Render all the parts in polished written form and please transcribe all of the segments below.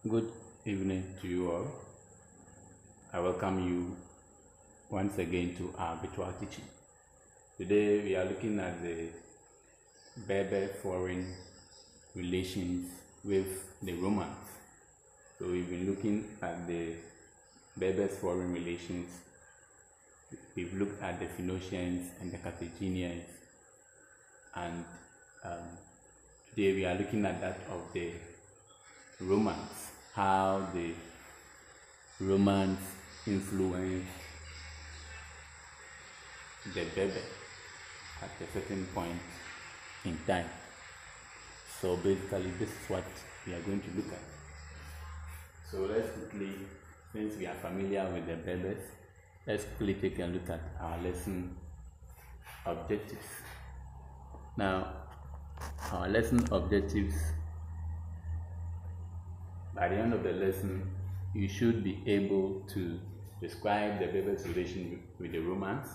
Good evening to you all. I welcome you once again to our virtual teaching. Today we are looking at the Berber foreign relations with the Romans. So we've been looking at the Berbers foreign relations. We've looked at the Phoenicians and the Carthaginians, and today we are looking at that of the Romans, how the Romans influenced the Berber at a certain point in time. So basically this is what we are going to look at. So let's quickly, since we are familiar with the Berbers, let's quickly take a look at our lesson objectives. Now, our lesson objectives, by the end of the lesson, you should be able to describe the Berbers' relation with the Romans,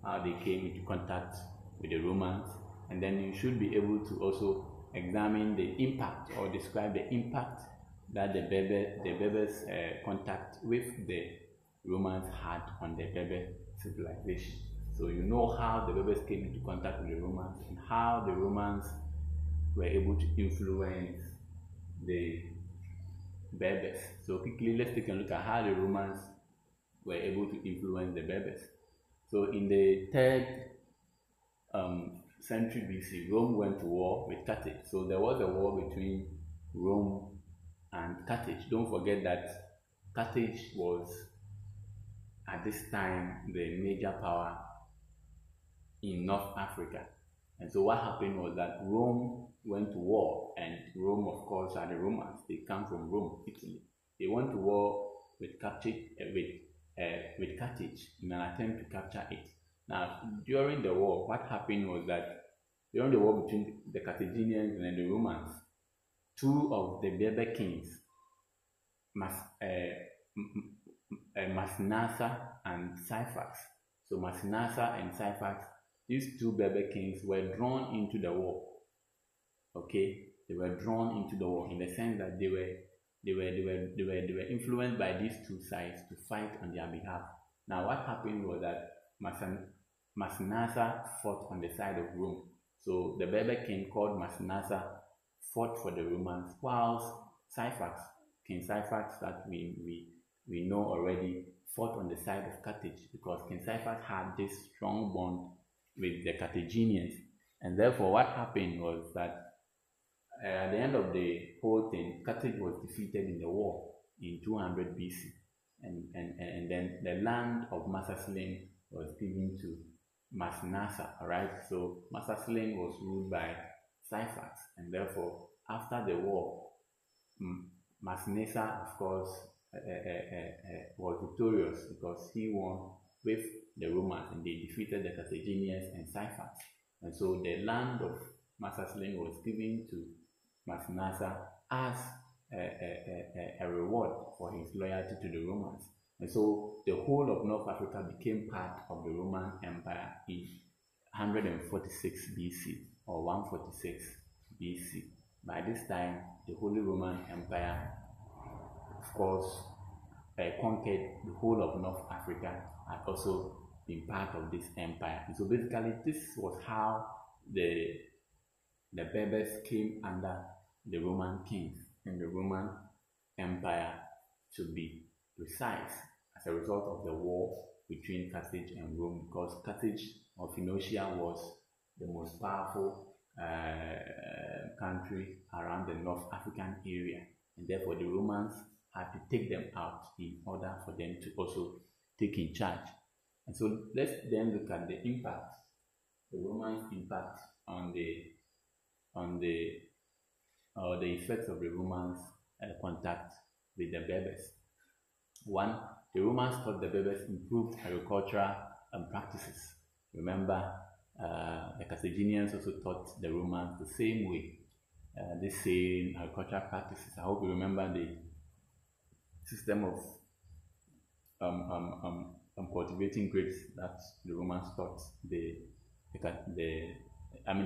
how they came into contact with the Romans, and then you should be able to also examine the impact or describe the impact that the Berbers' contact with the Romans had on the Berber civilization. So you know how the Berbers came into contact with the Romans and how the Romans were able to influence the Berbers. So quickly, let's take a look at how the Romans were able to influence the Berbers. So in the 3rd century BC, Rome went to war with Carthage. So there was a war between Rome and Carthage. Don't forget that Carthage was at this time the major power in North Africa. And so what happened was that Rome went to war, and Rome, of course, are the Romans. They come from Rome, Italy. They went to war with Carthage in an attempt to capture it. Now, during the war, what happened was that during the war between the Carthaginians and the Romans, two of the Berber kings, Massinissa and Syphax. So Massinissa and Syphax, these two Berber kings were drawn into the war. Okay, they were drawn into the war in the sense that they were influenced by these two sides to fight on their behalf. Now, what happened was that Massinissa fought on the side of Rome. So the Berber king called Massinissa fought for the Romans, whilst Syphax, King Syphax that we know already, fought on the side of Carthage, because King Syphax had this strong bond with the Carthaginians. And therefore what happened was that at the end of the whole thing, Carthage was defeated in the war in 200 BC, and then the land of Massaslin was given to Massinissa. Alright, so Massaslin was ruled by Syphax, and therefore after the war, Massinissa, of course, was victorious because he won with the Romans and they defeated the Carthaginians and Syphax. And so the land of Massaslin was given to Massinissa as a reward for his loyalty to the Romans. And so the whole of North Africa became part of the Roman Empire in 146 BC or 146 BC. By this time, the Holy Roman Empire, of course, conquered the whole of North Africa, had also been part of this empire. And so basically this was how the Berbers came under the Roman kings and the Roman Empire, to be precise, as a result of the war between Carthage and Rome, because Carthage or Phoenicia was the most powerful country around the North African area, and therefore the Romans had to take them out in order for them to also take in charge. And so let's then look at the impact, the Romans' impact on the effects of the Romans' contact with the Berbers. One, the Romans taught the Berbers improved agricultural practices. Remember, the Carthaginians also taught the Romans the same way, the same agricultural practices. I hope you remember the system of cultivating grapes that the Romans taught the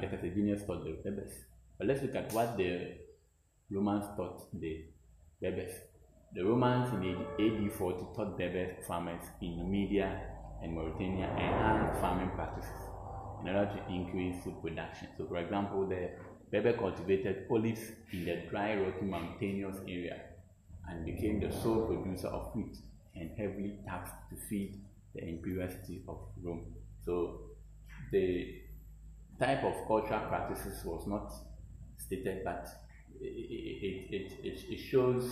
Carthaginians taught the Berbers. But let's look at what the Romans taught the Berbers. The Romans in AD 40 taught Berber farmers in Numidia and Mauritania enhanced farming practices in order to increase food production. So, for example, the Berber cultivated olives in the dry, rocky, mountainous area and became the sole producer of wheat and heavily taxed to feed the imperial city of Rome. So, the type of cultural practices was not stated, but it shows,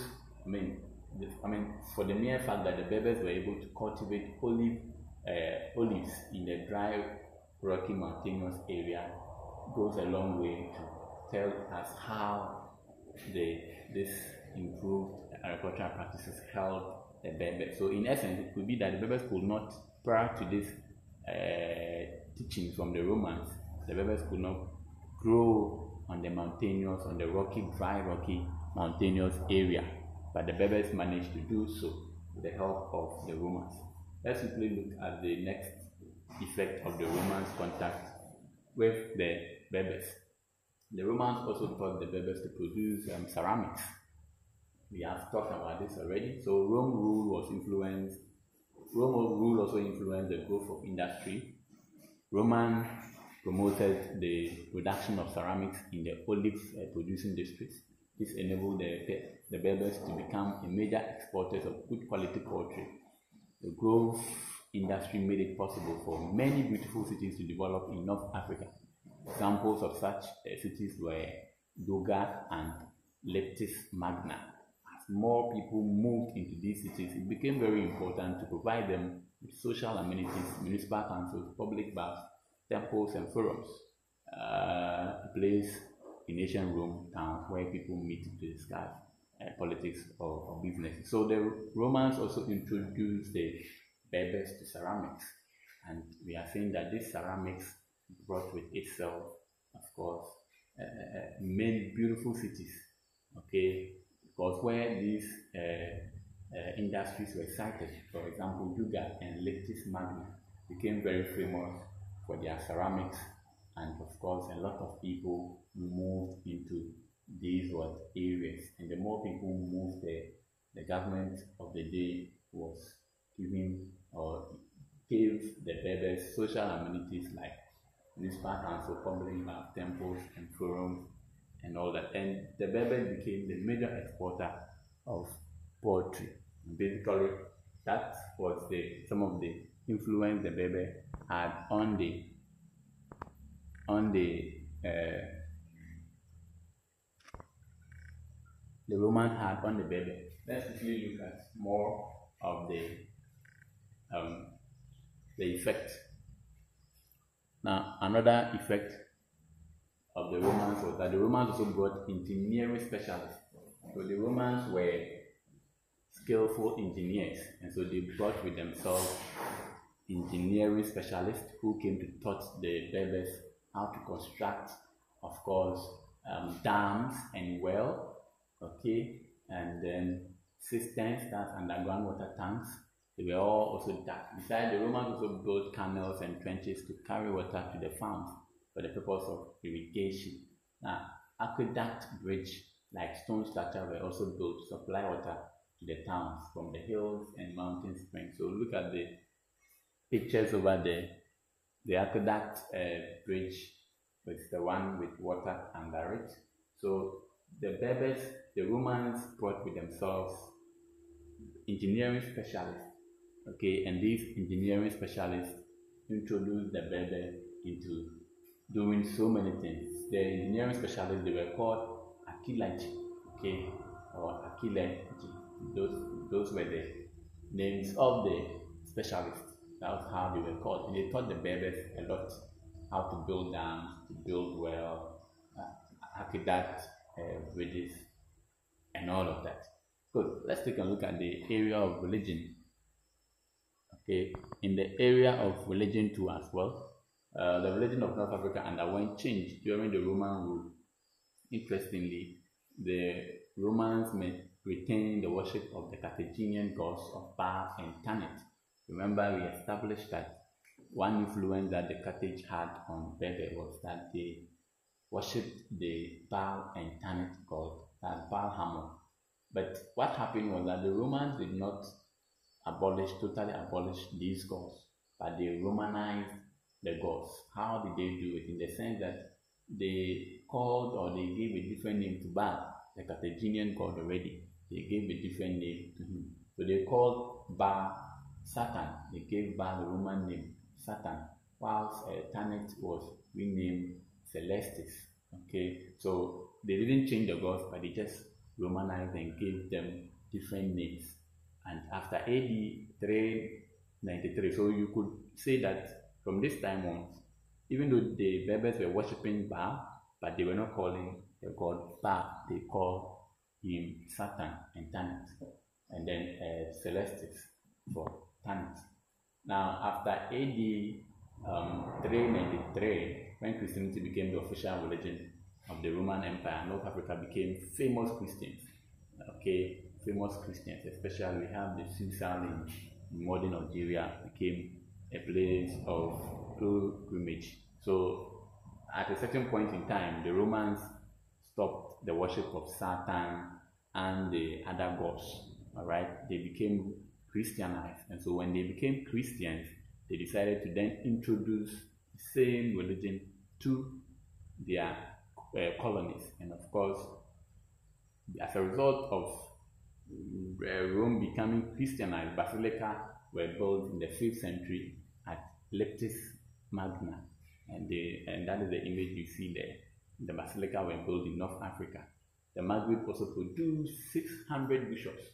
for the mere fact that the Berbers were able to cultivate olives in the dry, rocky, mountainous area goes a long way to tell us how this improved agricultural practices helped the Berbers. So in essence, it could be that the Berbers could not, prior to this teachings from the Romans, the Berbers could not grow on the mountainous, on the dry, rocky, mountainous area, but the Berbers managed to do so with the help of the Romans. Let's quickly look at the next effect of the Romans' contact with the Berbers. The Romans also taught the Berbers to produce ceramics. We have talked about this already. So Rome rule also influenced the growth of industry. Roman promoted the production of ceramics in the olive producing districts. This enabled the Berbers to become a major exporters of good quality poultry. The growth industry made it possible for many beautiful cities to develop in North Africa. Examples of such cities were Doga and Leptis Magna. As more people moved into these cities, it became very important to provide them with social amenities, municipal councils, public baths, temples, and forums. A place in ancient Rome towns where people meet to discuss politics or business. So the Romans also introduced the Berbers to ceramics, and we are saying that this ceramics brought with itself, of course, many beautiful cities. Okay, because where these industries were sited, for example, Juga and Leptis Magna became very famous for their ceramics, and of course, a lot of people moved into these areas. And the more people moved there, the government of the day was giving or gave the Berbers social amenities like municipal council, public baths, temples, and forums, and all that. And the Berbers became the major exporter of poultry. Basically, that was some of the influence the Berbers had on the Roman had on the Berber. Let's quickly look at more of the effect. Now, another effect of the Romans was that the Romans also brought engineering specialists. So the Romans were skillful engineers, and so they brought with themselves engineering specialists who came to teach the Berbers how to construct, of course, dams and wells, okay, and then cisterns, that's underground water tanks. They were all also dug. Besides, the Romans also built canals and trenches to carry water to the farms for the purpose of irrigation. Now, aqueduct bridge like stone structure were also built to supply water to the towns from the hills and mountain springs. So look at the pictures over there. The aqueduct bridge was the one with water under it. So the Berbers, the Romans brought with themselves engineering specialists. Okay, and these engineering specialists introduced the Berber into doing so many things. The engineering specialists, they were called Akilaji, okay, or Akilaji. Those were the names of the specialists. That was how they were called. And they taught the Berbers a lot how to build dams, to build aqueduct bridges, and all of that. Good. Let's take a look at the area of religion. Okay, in the area of religion too as well, the religion of North Africa underwent change during the Roman rule. Interestingly, the Romans may retain the worship of the Carthaginian gods of Baal and Tanit. Remember, we established that one influence that the Carthage had on Berber was that they worshipped the Baal and Tanit god, that Baal Hamon. But what happened was that the Romans did not totally abolish these gods, but they Romanized the gods. How did they do it? In the sense that they called or they gave a different name to Baal, the Carthaginian god already. They gave a different name to him. So they called Baal Satan. They gave Baal the Roman name Satan, whilst Tanit was renamed Celestis. Okay, so they didn't change the gods, but they just Romanized and gave them different names. And after AD 393, so you could say that from this time on, even though the Berbers were worshipping Baal, but they were not calling the god Baal, they called him Satan and Tanit, and then Celestis for Tanit. Now, after AD 393, when Christianity became the official religion of the Roman Empire, North Africa became famous Christians. Okay, famous Christians, especially we have the Sisal in modern Algeria, became a place of pilgrimage. So, at a certain point in time, the Romans stopped the worship of Satan and the other gods. All right, they became Christianized, and so when they became Christians, they decided to then introduce the same religion to their colonies. And of course, as a result of Rome becoming Christianized, basilica were built in the 5th century at Leptis Magna, and that is the image you see there. The basilica were built in North Africa. The Maghreb also produced 600 bishops,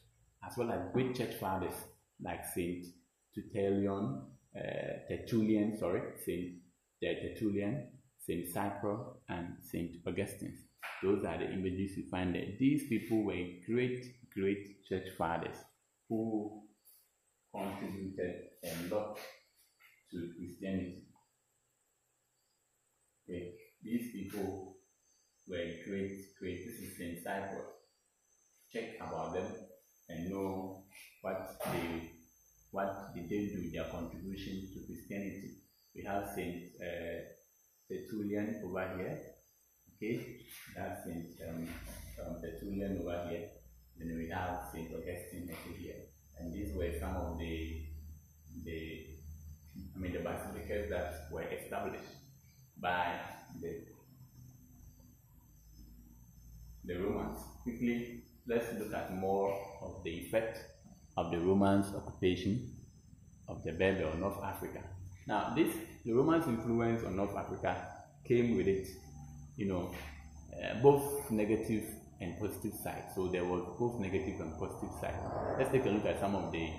as well as great church fathers like Saint Tertullian, Saint Cyprian, and Saint Augustine. Those are the images you find there. These people were great church fathers who contributed a lot to Christianity. Okay. These people were great. This is Saint Cyprian. Check about them and know what did they do, their contribution to Christianity. We have Saint Tertullian over here. Okay, that's Saint Tertullian over here. Then we have Saint Augustine over here. And these were some of the basilicas that were established by the Romans. Quickly, let's look at more of the effect of the Romans' occupation of the Berber or North Africa. Now, the Romans' influence on North Africa came with it, both negative and positive sides. So there was both negative and positive sides. Let's take a look at some of the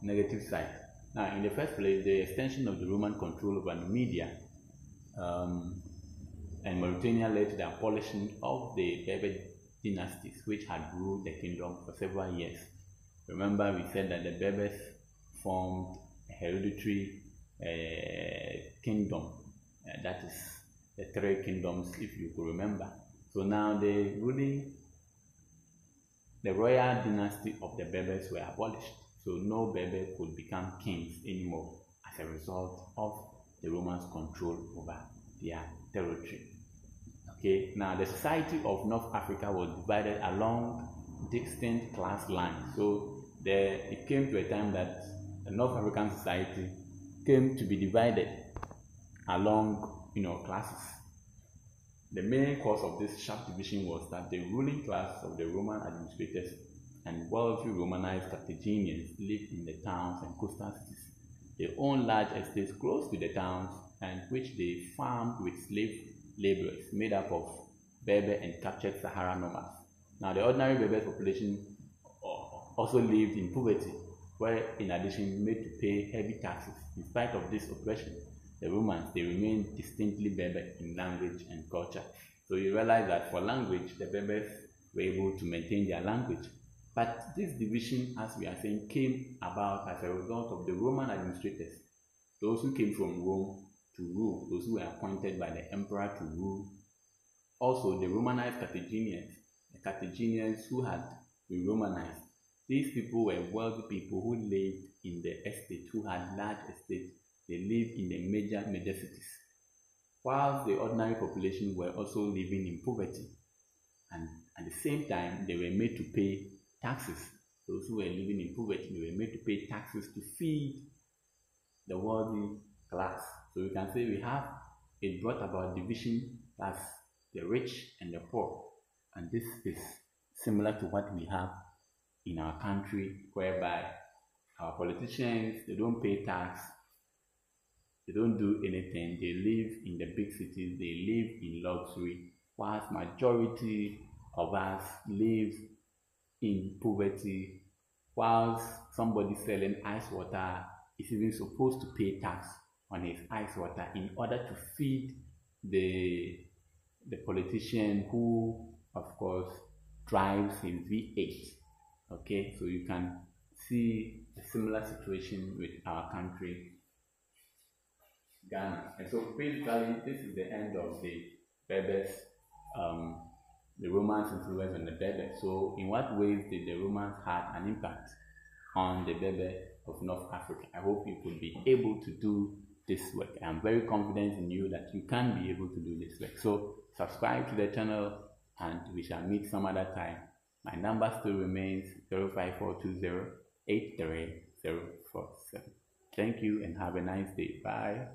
negative sides. Now, in the first place, the extension of the Roman control over Numidia and Mauritania led to the abolition of the Berber dynasties, which had ruled the kingdom for several years. Remember, we said that the Berbers formed a hereditary kingdom, that is the 3 kingdoms, if you could remember. So now the royal dynasty of the Berbers were abolished. So no Berber could become kings anymore as a result of the Romans' control over their territory. Okay, now the society of North Africa was divided along distinct class lines. So it came to a time that the North African society came to be divided along classes. The main cause of this sharp division was that the ruling class of the Roman administrators and wealthy Romanized Carthaginians lived in the towns and coastal cities. They owned large estates close to the towns, and which they farmed with slave laborers made up of Berber and captured Sahara nomads. Now, the ordinary Berber population also lived in poverty, where in addition made to pay heavy taxes. In spite of this oppression, the Romans, they remained distinctly Berber in language and culture. So you realize that for language, the Berbers were able to maintain their language. But this division, as we are saying, came about as a result of the Roman administrators, those who came from Rome to rule, those who were appointed by the emperor to rule. Also, the Romanized Carthaginians, the Carthaginians who had been Romanized. These people were wealthy people who lived in the estate, who had large estates. They lived in the major cities, whilst the ordinary population were also living in poverty. And At the same time, they were made to pay taxes. Those who were living in poverty, they were made to pay taxes to feed the wealthy class. So we can say it brought about division as the rich and the poor. And this is similar to what we have in our country, whereby our politicians, they don't pay tax, they don't do anything, they live in the big cities, they live in luxury, whilst majority of us live in poverty, whilst somebody selling ice water is even supposed to pay tax on his ice water in order to feed the politician who, of course, drives his V8. Okay, so you can see a similar situation with our country, Ghana. And so basically, this is the end of the Berbers, the Romans' influence on the Berbers. So in what ways did the Romans have an impact on the Berber of North Africa? I hope you could be able to do this work. I'm very confident in you that you can be able to do this work. So subscribe to the channel and we shall meet some other time. My number still remains 05420 83047. Thank you and have a nice day. Bye.